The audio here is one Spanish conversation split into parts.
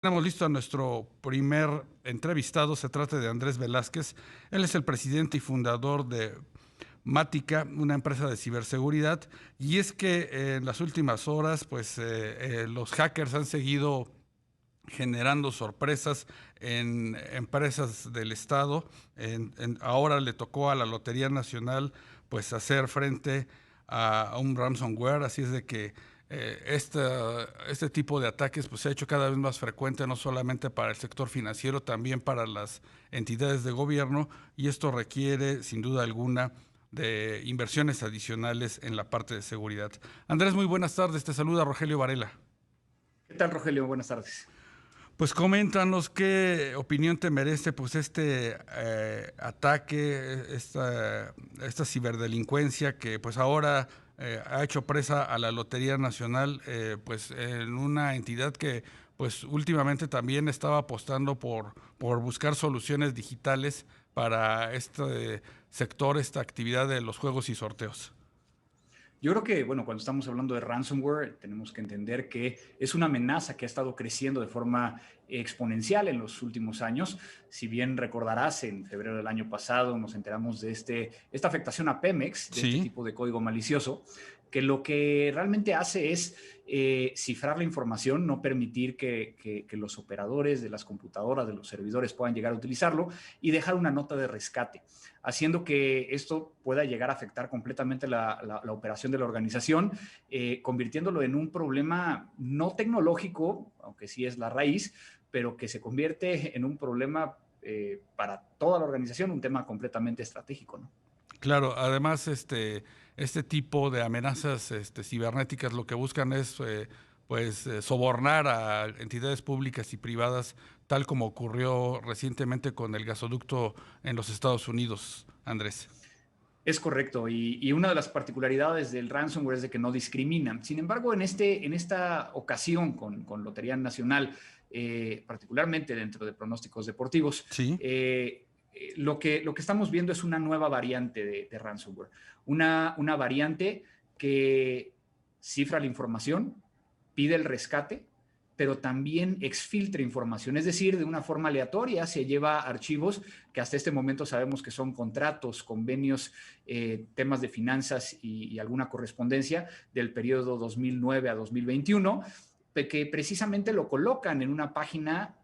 Tenemos listo a nuestro primer entrevistado. Se trata de Andrés Velázquez. Él es el presidente y fundador de Mática, una empresa de ciberseguridad. Y es que en las últimas horas, pues los hackers han seguido generando sorpresas en empresas del Estado. Ahora le tocó a la Lotería Nacional pues hacer frente a un ransomware, así es de que este tipo de ataques pues, se ha hecho cada vez más frecuente, no solamente para el sector financiero, también para las entidades de gobierno, y esto requiere, sin duda alguna, de inversiones adicionales en la parte de seguridad. Andrés, muy buenas tardes. Te saluda Rogelio Varela. ¿Qué tal, Rogelio? Buenas tardes. Pues coméntanos qué opinión te merece pues ataque, esta ciberdelincuencia que pues ahora ha hecho presa a la Lotería Nacional, pues en una entidad que pues últimamente también estaba apostando por buscar soluciones digitales para este sector, esta actividad de los juegos y sorteos. Yo creo que, bueno, cuando estamos hablando de ransomware, tenemos que entender que es una amenaza que ha estado creciendo de forma exponencial en los últimos años. Si bien recordarás, en febrero del año pasado nos enteramos de esta afectación a Pemex, de este Sí. tipo de código malicioso, que lo que realmente hace es cifrar la información, no permitir que los operadores de las computadoras, de los servidores puedan llegar a utilizarlo y dejar una nota de rescate, haciendo que esto pueda llegar a afectar completamente la operación de la organización, convirtiéndolo en un problema no tecnológico, aunque sí es la raíz, pero que se convierte en un problema para toda la organización, un tema completamente estratégico, ¿no? Claro, además, este tipo de amenazas cibernéticas lo que buscan es sobornar a entidades públicas y privadas, tal como ocurrió recientemente con el gasoducto en los Estados Unidos, Andrés. Es correcto, y una de las particularidades del ransomware es de que no discrimina. Sin embargo, en esta ocasión con Lotería Nacional, particularmente dentro de pronósticos deportivos, Sí. lo que estamos viendo es una nueva variante de ransomware. Una variante que cifra la información, pide el rescate, pero también exfiltra información, es decir, de una forma aleatoria se lleva archivos que hasta este momento sabemos que son contratos, convenios, temas de finanzas y alguna correspondencia del periodo 2009 a 2021, que precisamente lo colocan en una página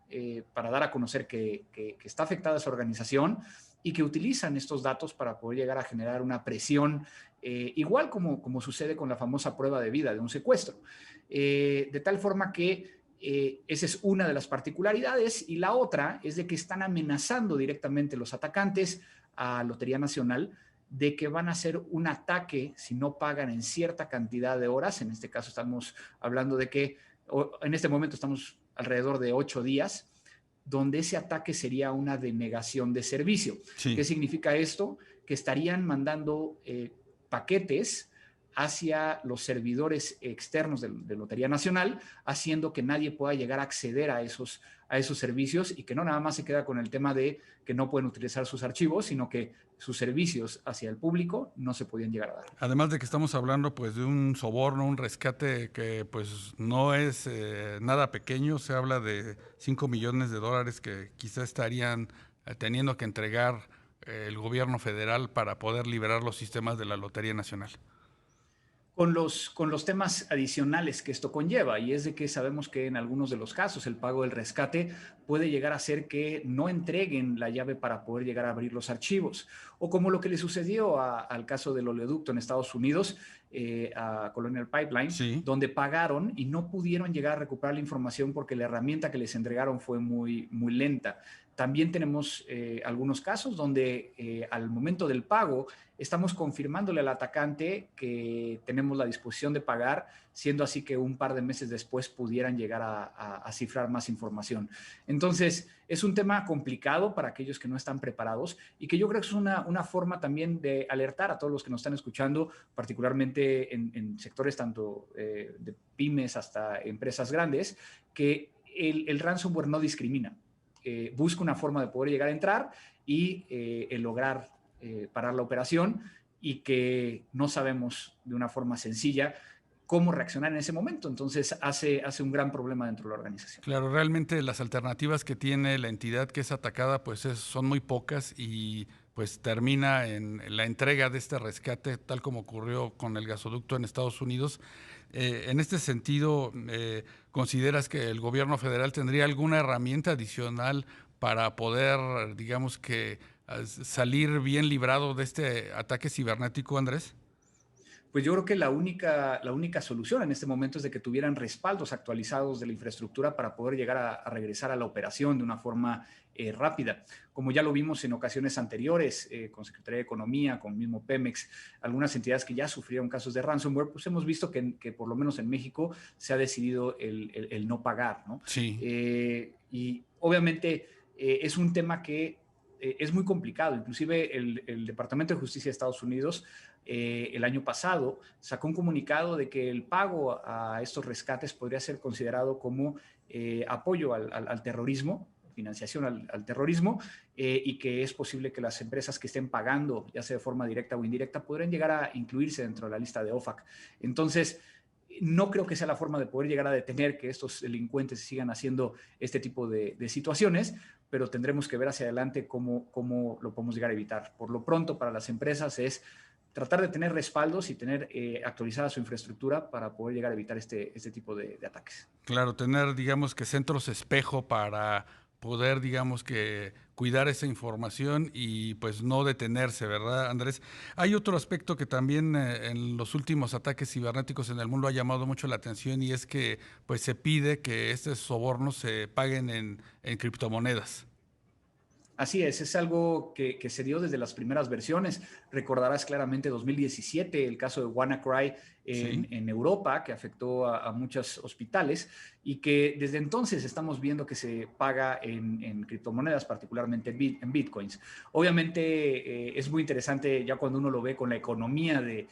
para dar a conocer que está afectada esa organización y que utilizan estos datos para poder llegar a generar una presión, igual como sucede con la famosa prueba de vida de un secuestro. De tal forma que esa es una de las particularidades, y la otra es de que están amenazando directamente los atacantes a Lotería Nacional de que van a hacer un ataque si no pagan en cierta cantidad de horas. En este caso estamos hablando de que en este momento estamos alrededor de 8 días, donde ese ataque sería una denegación de servicio. ¿Qué Sí. significa esto? Que estarían mandando paquetes hacia los servidores externos de Lotería Nacional, haciendo que nadie pueda llegar a acceder a esos servicios, y que no nada más se queda con el tema de que no pueden utilizar sus archivos, sino que sus servicios hacia el público no se podían llegar a dar. Además de que estamos hablando pues de un soborno, un rescate que pues no es nada pequeño. Se habla de 5 millones de dólares que quizá estarían teniendo que entregar el gobierno federal para poder liberar los sistemas de la Lotería Nacional. Con los temas adicionales que esto conlleva, y es de que sabemos que en algunos de los casos el pago del rescate puede llegar a ser que no entreguen la llave para poder llegar a abrir los archivos, o como lo que le sucedió al caso del oleoducto en Estados Unidos, a Colonial Pipeline, Sí. donde pagaron y no pudieron llegar a recuperar la información porque la herramienta que les entregaron fue muy, muy lenta. También tenemos algunos casos donde al momento del pago estamos confirmándole al atacante que tenemos la disposición de pagar, siendo así que un par de meses después pudieran llegar a cifrar más información. Entonces, es un tema complicado para aquellos que no están preparados, y que yo creo que es una forma también de alertar a todos los que nos están escuchando, particularmente en sectores tanto de pymes hasta empresas grandes, que el ransomware no discrimina. Busca una forma de poder llegar a entrar y lograr parar la operación, y que no sabemos de una forma sencilla cómo reaccionar en ese momento. Entonces hace un gran problema dentro de la organización. Claro, realmente las alternativas que tiene la entidad que es atacada pues son muy pocas y pues termina en la entrega de este rescate tal como ocurrió con el gasoducto en Estados Unidos. En este sentido, ¿consideras que el gobierno federal tendría alguna herramienta adicional para poder, digamos que, salir bien librado de este ataque cibernético, Andrés? Pues yo creo que la única solución en este momento es de que tuvieran respaldos actualizados de la infraestructura para poder llegar a regresar a la operación de una forma rápida. Como ya lo vimos en ocasiones anteriores, con Secretaría de Economía, con mismo Pemex, algunas entidades que ya sufrieron casos de ransomware, pues hemos visto que por lo menos en México se ha decidido el no pagar, ¿no? Sí. Y obviamente es un tema que es muy complicado. Inclusive el Departamento de Justicia de Estados Unidos el año pasado sacó un comunicado de que el pago a estos rescates podría ser considerado como apoyo al terrorismo, financiación al terrorismo, y que es posible que las empresas que estén pagando, ya sea de forma directa o indirecta, podrían llegar a incluirse dentro de la lista de OFAC. Entonces, no creo que sea la forma de poder llegar a detener que estos delincuentes sigan haciendo este tipo de situaciones, pero tendremos que ver hacia adelante cómo lo podemos llegar a evitar. Por lo pronto, para las empresas es tratar de tener respaldos y tener actualizada su infraestructura para poder llegar a evitar este tipo de ataques. Claro, tener, digamos que centros espejo para poder, digamos que cuidar esa información y pues no detenerse, ¿verdad, Andrés? Hay otro aspecto que también en los últimos ataques cibernéticos en el mundo ha llamado mucho la atención y es que pues se pide que estos sobornos se paguen en criptomonedas. Así es algo que se dio desde las primeras versiones. Recordarás claramente 2017, el caso de WannaCry Sí, en Europa, que afectó a muchos hospitales y que desde entonces estamos viendo que se paga en criptomonedas, particularmente en bitcoins. Obviamente es muy interesante ya cuando uno lo ve con la economía de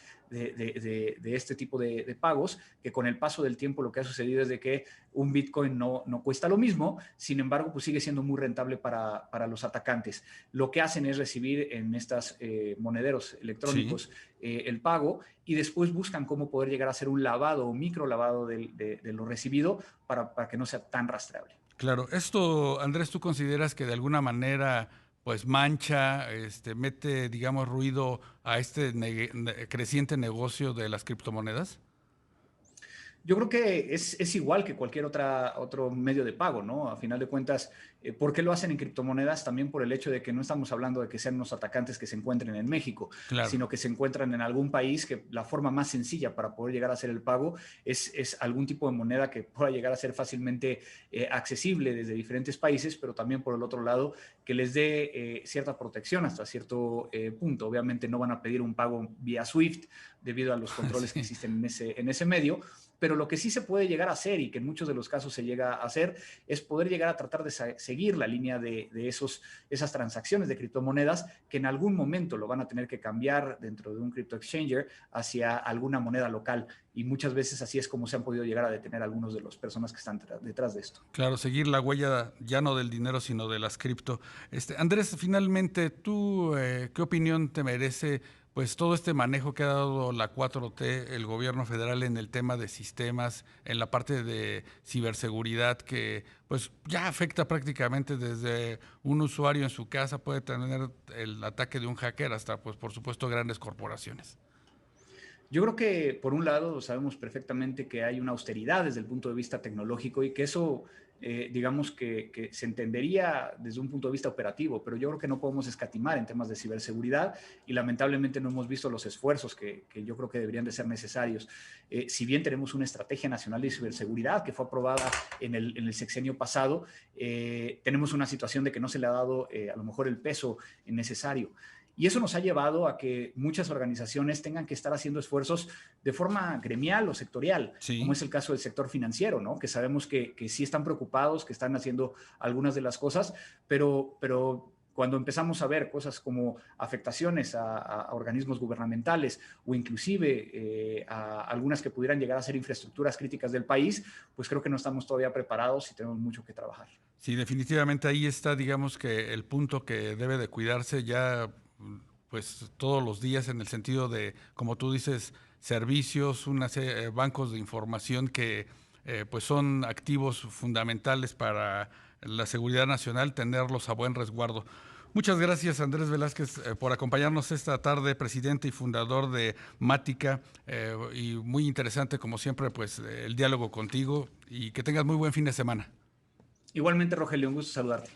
este tipo de pagos, que con el paso del tiempo lo que ha sucedido es de que un bitcoin no cuesta lo mismo, sin embargo, pues sigue siendo muy rentable para los atacantes. Lo que hacen es recibir en estas monederos sí. electrónicos el pago y después buscan cómo poder llegar a hacer un lavado o micro lavado de lo recibido para que no sea tan rastreable. Claro, esto, Andrés, ¿tú consideras que de alguna manera pues mancha, mete, digamos, ruido a este creciente negocio de las criptomonedas? Yo creo que es igual que cualquier otro medio de pago, ¿no? A final de cuentas, ¿por qué lo hacen en criptomonedas? También por el hecho de que no estamos hablando de que sean unos atacantes que se encuentren en México, Claro. sino que se encuentran en algún país que la forma más sencilla para poder llegar a hacer el pago es algún tipo de moneda que pueda llegar a ser fácilmente accesible desde diferentes países, pero también por el otro lado que les dé cierta protección hasta cierto punto. Obviamente no van a pedir un pago vía SWIFT debido a los controles que Sí. existen en ese medio, pero lo que sí se puede llegar a hacer y que en muchos de los casos se llega a hacer es poder llegar a tratar de seguir la línea de esas transacciones de criptomonedas que en algún momento lo van a tener que cambiar dentro de un crypto exchanger hacia alguna moneda local y muchas veces así es como se han podido llegar a detener algunos de las personas que están detrás de esto. Claro, seguir la huella ya no del dinero, sino de las cripto. Andrés, finalmente, ¿tú qué opinión te merece pues todo este manejo que ha dado la 4T, el gobierno federal en el tema de sistemas, en la parte de ciberseguridad que pues ya afecta prácticamente desde un usuario en su casa puede tener el ataque de un hacker hasta pues por supuesto grandes corporaciones? Yo creo que, por un lado, sabemos perfectamente que hay una austeridad desde el punto de vista tecnológico y que eso, digamos que se entendería desde un punto de vista operativo, pero yo creo que no podemos escatimar en temas de ciberseguridad y lamentablemente no hemos visto los esfuerzos que yo creo que deberían de ser necesarios. Si bien tenemos una estrategia nacional de ciberseguridad que fue aprobada en el sexenio pasado, tenemos una situación de que no se le ha dado a lo mejor el peso necesario. Y eso nos ha llevado a que muchas organizaciones tengan que estar haciendo esfuerzos de forma gremial o sectorial, como Sí. es el caso del sector financiero, ¿no? Que sabemos que sí están preocupados, que están haciendo algunas de las cosas, pero cuando empezamos a ver cosas como afectaciones a organismos gubernamentales o inclusive a algunas que pudieran llegar a ser infraestructuras críticas del país, pues creo que no estamos todavía preparados y tenemos mucho que trabajar. Sí, definitivamente ahí está, digamos que el punto que debe de cuidarse ya, pues todos los días en el sentido de, como tú dices, servicios, bancos de información que pues son activos fundamentales para la seguridad nacional, tenerlos a buen resguardo. Muchas gracias, Andrés Velázquez, por acompañarnos esta tarde, presidente y fundador de Mática, y muy interesante, como siempre, pues el diálogo contigo, y que tengas muy buen fin de semana. Igualmente, Rogelio, un gusto saludarte.